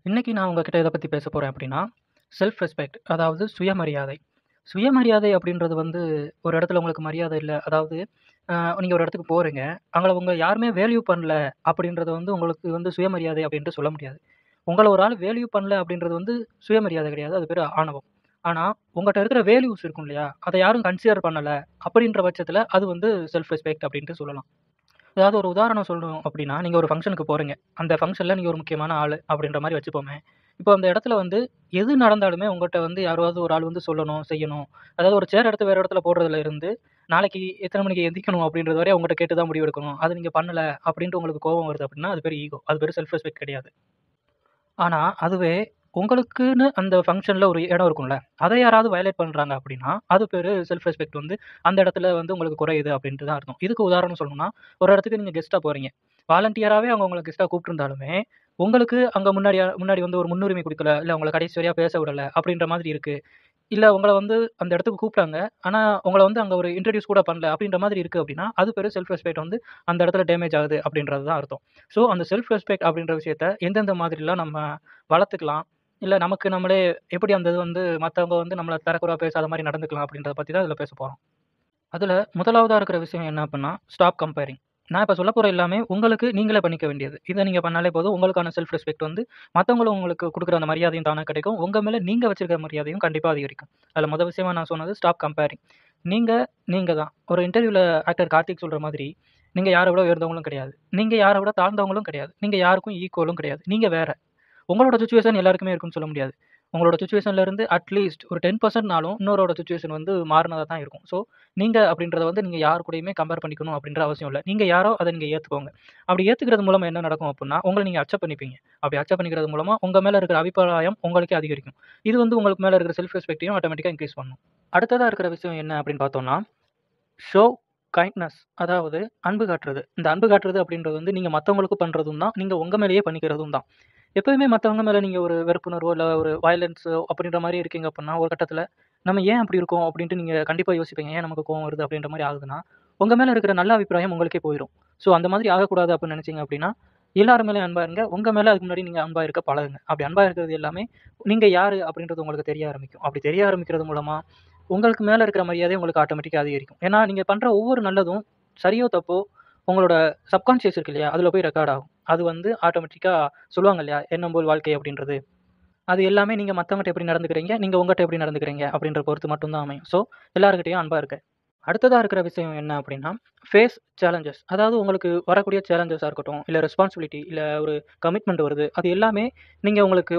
இன்னைக்கு நான் உங்ககிட்ட எதை பற்றி பேச போகிறேன் அப்படின்னா, செல்ஃப் ரெஸ்பெக்ட் அதாவது சுயமரியாதை. சுயமரியாதை அப்படின்றது வந்து ஒரு இடத்துல உங்களுக்கு மரியாதை இல்ல. அதாவது நீங்க ஒரு இடத்துக்கு போறீங்க. அங்க உங்க யாருமே வேல்யூ பண்ணல அப்படின்றது வந்து உங்களுக்கு வந்து சுயமரியாதை அப்படின்ட்டு சொல்ல முடியாது. உங்கள ஒரு ஆள் வேல்யூ பண்ணல அப்படின்றது வந்து சுயமரியாதை கிடையாது. அது பேரு ஆணவம். ஆனா, உங்கட்ட இருக்கிற வேல்யூஸ் இருக்கும் இல்லையா? அத யாரும் கன்சிடர் பண்ணல அப்படின்ற பட்சத்தில அது வந்து செல்ஃப் ரெஸ்பெக்ட் அப்படின்ட்டு சொல்லலாம். அதாவது ஒரு உதாரணம் சொல்லணும் அப்படின்னா, நீங்க ஒரு ஃபங்ஷனுக்கு போறீங்க. அந்த ஃபங்ஷன்ல நீங்க ஒரு முக்கியமான ஆளு அப்படின்ற மாரி வச்சுப்போமே. இப்போ அந்த இடத்துல வந்து எது நடந்தாலுமே உங்கட்ட வந்து யாராவது ஒரு ஆள் வந்து சொல்லணும், செய்யணும். அதாவது ஒரு சேர் எடுத்து வேற இடத்துல போடுறதுல இருந்து, நாளைக்கு எத்தன மணிக்கு எந்திரிக்கணும் அப்படின்றது வரை அவங்கட்ட கேட்டு தான் முடிவு எடுக்கணும். அது நீங்க பண்ணல அப்படின்ட்டு உங்களுக்கு கோவம் வருது அப்படின்னா, அது பேரு ஈகோ. அது பேரு செல்ஃப் ரெஸ்பெக்ட் கிடையாது. ஆனா, அதுவே உங்களுக்குன்னு அந்த ஃபங்ஷன்ல ஒரு இடம் இருக்கும்ல. அத யாராவது வயலேட் பண்றாங்க அப்படின்னா, அது பேரு செல்ஃப் ரெஸ்பெக்ட் வந்து அந்த இடத்துல வந்து உங்களுக்கு குறையுது அப்படின்ட்டு தான் அர்த்தம். இதுக்கு உதாரணம் சொல்லணும்னா, ஒரு இடத்துக்கு நீங்க கெஸ்ட்டா போறீங்க. வாலண்டியராவே அவங்க உங்கள கெஸ்ட்டா கூப்ட்டுருந்தாலுமே, உங்களுக்கு அங்க முன்னாடி வந்து ஒரு முன்னுரிமை குடுக்கல, இல்ல உங்கள கடைசி வரையா பேச விடல அப்படின்ற மாதிரி இருக்கு. இல்ல உங்கள வந்து அந்த இடத்துக்கு கூப்ட்டாங்க. ஆனா, உங்கள வந்து அங்க ஒரு இன்ட்ரோடியூஸ் கூட பண்ணல அப்படின்ற மாதிரி இருக்கு அப்படின்னா, அது பேரு செல்ஃப் ரெஸ்பெக்ட் வந்து அந்த இடத்துல டேமேஜ் ஆகுது அப்படின்றது தான் அர்த்தம். ஸோ, அந்த செல்ஃப் ரெஸ்பெக்ட் அப்படின்ற விஷயத்த எந்தெந்த மாதிரிலாம் நம்ம வளர்த்துக்கலாம், இல்ல நமக்கு நம்மளே எப்படி அந்த இது வந்து மத்தவங்க வந்து நம்மள தரக்குறைவா பேசாத மாரி நடந்துக்கலாம் அப்படின்றத பத்தி தான் இதுல பேசப் போறோம். அதுல முதலாவதா இருக்கிற விஷயம் என்ன அப்டின்னா, ஸ்டாப் கம்பேரிங். நான் இப்ப சொல்லப்போற எல்லாமே உங்களுக்கு நீங்களே பண்ணிக்க வேண்டியது. இத நீங்க பண்ணாலே போதும். உங்களுக்கான செல்ஃப் ரெஸ்பெக்ட் வந்து மத்தவங்களும் உங்களுக்கு குடுக்குற அந்த மரியாதையும் தானா கிடைக்கும். உங்க மேல நீங்க வச்சிருக்கிற மரியாதையும் கண்டிப்பா அதிகரிக்கும். அதுல மொத விஷயமா நான் சொன்னது ஸ்டாப் கம்பேரிங். நீங்க, நீங்க தான். ஒரு இன்டர்வியூல ஆக்டர் கார்த்திக் சொல்ற மாதிரி, நீங்க யார விட உயர்ந்தவங்களும் கிடையாது. நீங்க யார விட தாழ்ந்தவங்களும் கிடையாது. நீங்க யாருக்கும் ஈக்குவலும் கிடையாது. நீங்க வேற. உங்களோட சிச்சுவேஷன் எல்லாருக்குமே இருக்குன்னு சொல்ல முடியாது. உங்களோட சிச்சுவேஷன்ல இருந்து அட்லீஸ்ட் ஒரு 10% இன்னொருவரோட சிச்சுவேஷன் வந்து மாறுனதா தான் இருக்கும். ஸோ, நீங்க அப்படின்றத வந்து நீங்க யார் கூடயுமே கம்பேர் பண்ணிக்கணும் அப்படின்ற அவசியம் இல்ல. நீங்க யாரோ அத நீங்க ஏத்துக்கோங்க. அப்படி ஏத்துக்கிறது மூலமா என்ன நடக்கும் அப்புட்ன்னா, உங்கள நீங்க அக்செப்ட் பண்ணிப்பீங்க. அப்படி அக்செப்ட் பண்ணிக்கிறது மூலமா உங்க மேல இருக்கிற அபிப்பிராயம் உங்களுக்கே அதிகரிக்கும். இது வந்து உங்களுக்கு மேல இருக்கிற செல்ஃப் ரெஸ்பெக்ட்டையும் ஆட்டோமேட்டிக்கா இன்கிரீஸ் பண்ணும். அடுத்ததா இருக்கிற விஷயம் என்ன அப்படின்னு பார்த்தோம்னா, ஷோ கைண்ட்னஸ் அதாவது அன்பு காட்டுறது. இந்த அன்பு காட்டுறது அப்படின்றது வந்து நீங்க மத்தவங்களுக்கு பண்றதும் தான். நீங்க உங்க மேலேயே பண்ணிக்கிறதும் தான். எப்பவுமே மத்தவங்க மேல நீங்க ஒரு வெறுப்புணர்வோ, இல்ல ஒரு வயலன்ஸோ அப்படின்ற மாரி இருக்கீங்க அப்படின்னா, ஒரு கட்டத்தில நம்ம ஏன் அப்படி இருக்கோம் அப்படின்ட்டு நீங்க கண்டிப்பா யோசிப்பீங்க. ஏன் நமக்கு கோவம் வருது அப்படின்ற மாரி ஆகுதுன்னா, உங்க மேல இருக்கிற நல்ல அபிப்பிராயம் உங்களுக்கே போயிரும். ஸோ அந்த மாதிரி ஆகக்கூடாது அப்படின்னு நினைச்சீங்க அப்படின்னா, எல்லார் மேலயும் அன்பா இருங்க. உங்க மேல அதுக்கு முன்னாடி நீங்க அன்பா இருக்க பழகுங்க. அப்படி அன்பா இருக்கிறது எல்லாமே நீங்க யாரு அப்படின்றது உங்களுக்கு தெரிய ஆரம்பிக்கும். அப்படி தெரிய ஆரம்பிக்கிறது மூலமா, உங்களுக்கு மேல இருக்கிற மரியாதை உங்களுக்கு ஆட்டோமேட்டிக்கா அதிகரிக்கும். ஏன்னா, நீங்க பண்ற ஒவ்வொரு நல்லதும் சரியோ, தப்போ உங்களோட சப்கான்ஷியஸ் இருக்கு இல்லையா? அதுல போய் ரெக்கார்ட் ஆகும். அது வந்து ஆட்டோமேட்டிக்கா சொல்லுவாங்க இல்லையா? "எண்ணம் போல் வாழ்க்கை" அப்படின்றது. அது எல்லாமே நீங்க மத்தவங்கட்ட எப்படி நடந்துக்கிறீங்க, நீங்க உங்கட்ட எப்படி நடந்துக்கிறீங்க அப்படின்ற பொறுத்து மட்டும் தான் அமையும். ஸோ, எல்லார்கிட்டயும் அன்பா இருங்க. அடுத்ததா இருக்கிற விஷயம் என்ன அப்படின்னா, ஃபேஸ் சேலஞ்சஸ். அதாவது உங்களுக்கு வரக்கூடிய சேலஞ்சஸா இருக்கட்டும், இல்ல ரெஸ்பான்சிபிலிட்டி, இல்ல ஒரு கமிட்மெண்ட் வருது. அது எல்லாமே நீங்க உங்களுக்கு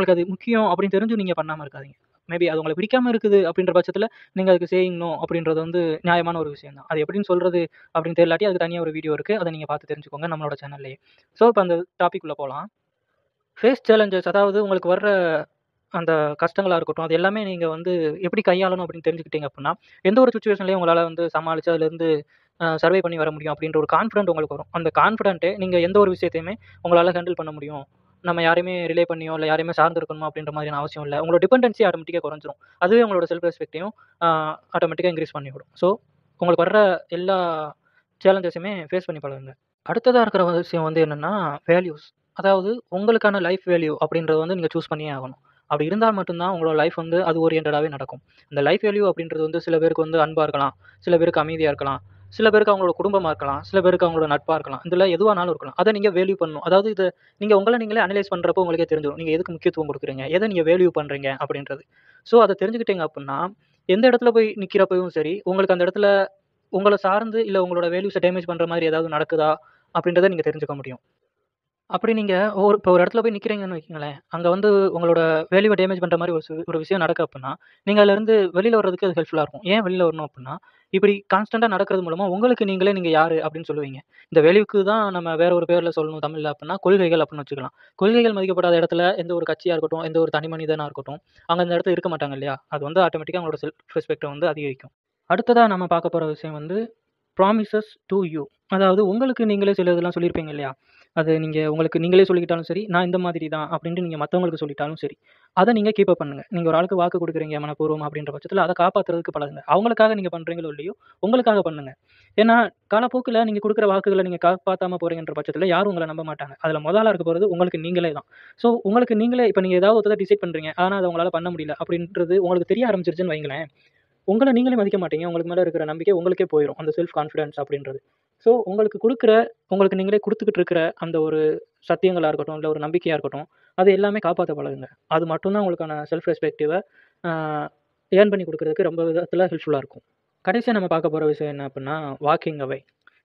அது முக்கியம் அப்படின்னு தெரிஞ்சும் நீங்க பண்ணாம இருக்காதீங்க. மேபி அது உங்களுக்கு பிடிக்காம இருக்குது அப்படின்ற பட்சத்தில, நீங்க அதுக்கு சேயிங் நோ அப்படின்றது வந்து நியாயமான ஒரு விஷயம் தான். அது எப்படின்னு சொல்றது அப்படின்னு தெரியலாட்டி, அதுக்கு தனியா ஒரு வீடியோ இருக்கு. அத நீங்க பார்த்து தெரிஞ்சுக்கோங்க நம்மளோட சேனல்லயே. ஸோ, இப்ப அந்த டாபிக் உள்ள போலாம். ஃபேஸ் சேலஞ்சஸ் அதாவது உங்களுக்கு வர்ற அந்த கஷ்டங்களா இருக்கட்டும், அது எல்லாமே நீங்க வந்து எப்படி கையாளணும் அப்படின்னு தெரிஞ்சுக்கிட்டீங்க அப்படின்னா, எந்த ஒரு சிச்சுவேஷன்லயும் உங்களால வந்து சமாளிச்சு அதுலருந்து சர்வை பண்ணி வர முடியும் அப்படின்ற ஒரு கான்ஃபிடென்ட் உங்களுக்கு வரும். அந்த கான்ஃபிடென்ட்டே நீங்க எந்த ஒரு விஷயத்தையுமே உங்களால ஹேண்டில் பண்ண முடியும். நம்ம யாரையுமே ரிலே பண்ணியோ, இல்ல யாரையுமே சார்ந்து இருக்கணுமோ அப்படின்ற மாதிரியான அவசியம் இல்ல. உங்களோட டிபெண்டன்சி ஆட்டோமேட்டிக்கா குறைஞ்சிரும். அதுவே உங்களோட செல்ஃப் ரெஸ்பெக்ட்டையும் ஆ ஆட்டோமேட்டிக்கா இன்கிரீஸ் பண்ணிவிடும். ஸோ, உங்களுக்கு வர்ற எல்லா சேலஞ்சஸுமே ஃபேஸ் பண்ணி பழகுங்க. அடுத்ததா இருக்கிற ஒரு விஷயம் வந்து என்னன்னா, வேல்யூஸ். அதாவது உங்களுக்கான லைஃப் வேல்யூ அப்படின்றத வந்து நீங்க சூஸ் பண்ணியே ஆகணும். அப்படி இருந்தா மட்டும் தான் உங்களோட லைஃப் வந்து அது ஓரியன்டடாவே நடக்கும். இந்த லைஃப் வேல்யூ அப்படின்றது வந்து சில பேருக்கு வந்து அன்பா இருக்கலாம், சில பேருக்கு அமைதியா இருக்கலாம், சில பேருக்கு அவங்களோட குடும்பமா இருக்கலாம், சில பேருக்கு அவங்களோட நட்பா இருக்கலாம். இதுல எதுவானாலும் இருக்கலாம். அத நீங்க வேல்யூ பண்ணணும். அதாவது இத நீங்க உங்கள நீங்களே அனலைஸ் பண்றப்போ உங்களுக்கே தெரிஞ்சிரும். நீங்க எதுக்கு முக்கியத்துவம் குடுக்குறீங்க? எத நீங்க வேல்யூ பண்றீங்க அப்படின்றது. ஸோ அத தெரிஞ்சுக்கிட்டீங்க அப்புட்ன்னா, எந்த இடத்துல போய் நிக்கிறப்பயும் சரி, உங்களுக்கு அந்த இடத்துல உங்கள சார்ந்து இல்ல உங்களோட வேல்யூஸ டேமேஜ் பண்ற மாரி ஏதாவது நடக்குதா? அப்படின்றத நீங்க தெரிஞ்சுக்க முடியும். அப்படி நீங்க இப்போ ஒரு இடத்துல போய் நிக்கிறீங்கன்னு வையுங்களேன், அங்க வந்து உங்களோட வேல்யூவ டேமேஜ் பண்ற மாரி ஒரு விஷயம் நடக்கு அப்புட்ன்னா, நீங்க அதுலருந்து வெளில வர்றதுக்கு அது ஹெல்ப்ஃபுல்லா இருக்கும். ஏன் வெளில வரணும் அப்புட்ன்னா, இப்படி கான்ஸ்டன்ட்டா நடக்கிறது மூலமா உங்களுக்கு நீங்களே நீங்க யாரு அப்படின்னு சொல்லுவீங்க. இந்த வேல்யூக்கு தான் நம்ம வேற ஒரு பேர்ல சொல்லணும் தமிழ்ல அப்புட்ன்னா, கொள்கைகள் அப்படின்னு வச்சுக்கலாம். கொள்கைகள் மதிக்கப்படாத இடத்துல எந்த ஒரு கட்சியா இருக்கட்டும், எந்த ஒரு தனி மனிதனா இருக்கட்டும், அங்க அந்த இடத்துல இருக்க மாட்டாங்க இல்லையா? அது வந்து ஆட்டோமேட்டிக்கா உங்களோட செல்ஃப் ரெஸ்பெக்ட்ட வந்து அதிகரிக்கும். அடுத்ததா நம்ம பார்க்க போற விஷயம் வந்து ப்ராமிசஸ் டூ யூ. அதாவது உங்களுக்கு நீங்களே சில இதெல்லாம் சொல்லியிருப்பீங்க இல்லையா? அது உங்களுக்கு நீங்களே சொல்லிக்கிட்டாலும் சரி, நான் இந்த மாதிரி தான் அப்படின்ட்டு நீங்க மத்தவங்களுக்கு சொல்லிட்டாலும் சரி, அத நீங்க கீப் அப் பண்ணுங்க. நீங்க ஒரு ஆளுக்கு வாக்கு குடுக்குறீங்க மனப்பூர்வமா அப்படின்ற பட்சத்தில அத காப்பாத்துறதுக்கு பழகுங்க. அவங்களுக்காக நீங்க பண்றீங்களோ இல்லையோ, உங்களுக்காக பண்ணுங்க. ஏன்னா, காலப்போக்குல நீங்க குடுக்குற வாக்குகள நீங்க காப்பாத்தாம போறீங்கன்ற பட்சத்தில யாரும் உங்கள நம்ப மாட்டாங்க. அதுல மொத ஆளா இருக்க போறது உங்களுக்கு நீங்களே தான். ஸோ, உங்களுக்கு நீங்களே இப்ப நீங்க ஏதாவது ஒருத்தத டிசைட் பண்றீங்க. ஆனா, அத உங்களால பண்ண முடியல அப்படின்றது உங்களுக்கு தெரிய ஆரம்பிச்சுருச்சுன்னு வைங்களேன், உங்கள நீங்களே மதிக்க மாட்டீங்க. உங்களுக்கு மேல இருக்கிற நம்பிக்கை உங்களுக்கே போயிரும். அந்த செல்ஃப் கான்ஃபிடன்ஸ் அப்படின்றது. ஸோ, உங்களுக்கு நீங்களே குடுத்துக்கிட்டு இருக்கிற அந்த ஒரு சத்தியங்களா இருக்கட்டும், இல்ல ஒரு நம்பிக்கையா இருக்கட்டும், அது எல்லாமே காப்பாத்த பழகுங்க. அது மட்டும் தான் உங்களுக்கான செல்ஃப் ரெஸ்பெக்டிவ ஆ ஏர்ன் பண்ணி குடுக்குறதுக்கு ரொம்ப விதத்துல ஹெல்ப்ஃபுல்லா இருக்கும். கடைசியா நம்ம பார்க்க போற விஷயம் என்ன அப்புட்ன்னா, வாக்கிங் அவே.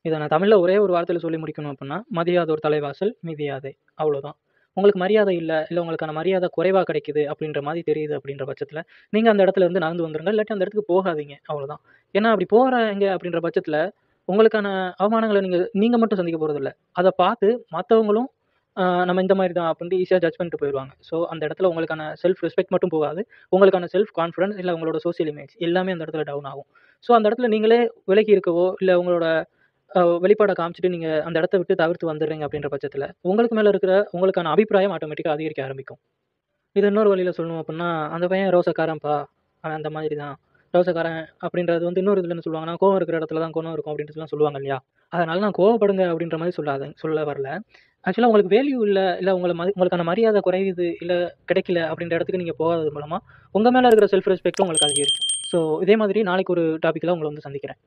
இத நான் தமிழ்ல ஒரே ஒரு வார்த்தையில சொல்லி முடிக்கணும் அப்புட்ன்னா, "மதியாதோர் தலைவாசல் மிதியாதே" அவ்வளோதான். உங்களுக்கு மரியாதை இல்ல உங்களுக்கான மரியாதை குறைவா கிடைக்குது அப்படின்ற மாரி தெரியுது அப்படின்ற பட்சத்தில, நீங்க அந்த இடத்துல இருந்து நகர்ந்து வந்துருங்க. இல்லாட்டி அந்த இடத்துக்கு போகாதீங்க. அவ்வளோதான். ஏன்னா அப்படி போறாங்க அப்படின்ற பட்சத்தில, உங்களுக்கான அவமானங்கள நீங்க நீங்க மட்டும் சந்திக்க போறதில்ல. அத பார்த்து மத்தவங்களும் நம்ம இந்த மாரி தான் அப்படின்ட்டு ஈஸியா ஜட்ஜ் பண்ணிட்டு போயிருவாங்க. ஸோ அந்த இடத்துல உங்களுக்கான செல்ஃப் ரெஸ்பெக்ட் மட்டும் போகாது. உங்களுக்கான செல்ஃப் கான்ஃபிடன்ஸ் இல்ல உங்களோட சோசியல் இமேஜ் எல்லாமே அந்த இடத்துல டவுன் ஆகும். ஸோ அந்த இடத்துல நீங்களே விலகி இருக்கவோ, இல்ல உங்களோட வெளிப்பாட காமிச்சுட்டு நீங்க அந்த இடத்த விட்டு தவிர்த்து வந்துடுறீங்க அப்படின்ற பட்சத்தில, உங்களுக்கு மேல இருக்கிற உங்களுக்கான அபிப்பிராயம் ஆட்டோமேட்டிக்கா அதிகரிக்க ஆரம்பிக்கும். இது இன்னொரு வழியில சொல்லணும் அப்புட்ன்னா, "அந்த பையன் ரோசக்காரன்ப்பா. அவன் அந்த மாதிரி தான். ரோசக்காரன்" அப்படின்றது வந்து இன்னொரு இதுல என்ன சொல்லுவாங்கன்னா, "கோவம் இருக்கிற இடத்துல தான் குணம் இருக்கும்" அப்படின்ட்டுலாம் சொல்லுவாங்க இல்லையா? அதனால நான் கோவப்படுங்க அப்படின்ற மாரி சொல்ல வரல. ஆக்சுவலா உங்களுக்கு வேல்யூ இல்ல உங்களுக்கான மரியாதை குறையுது, இல்ல கிடைக்கல அப்படின்ற இடத்துக்கு நீங்க போகாதது மூலமா, உங்க மேல இருக்கிற செல்ஃப் ரெஸ்பெக்ட்டும் உங்களுக்கு அதிகரிக்கும். ஸோ இதே மாதிரி நாளைக்கு ஒரு டாபிக்ல உங்கள வந்து சந்திக்கிறேன்.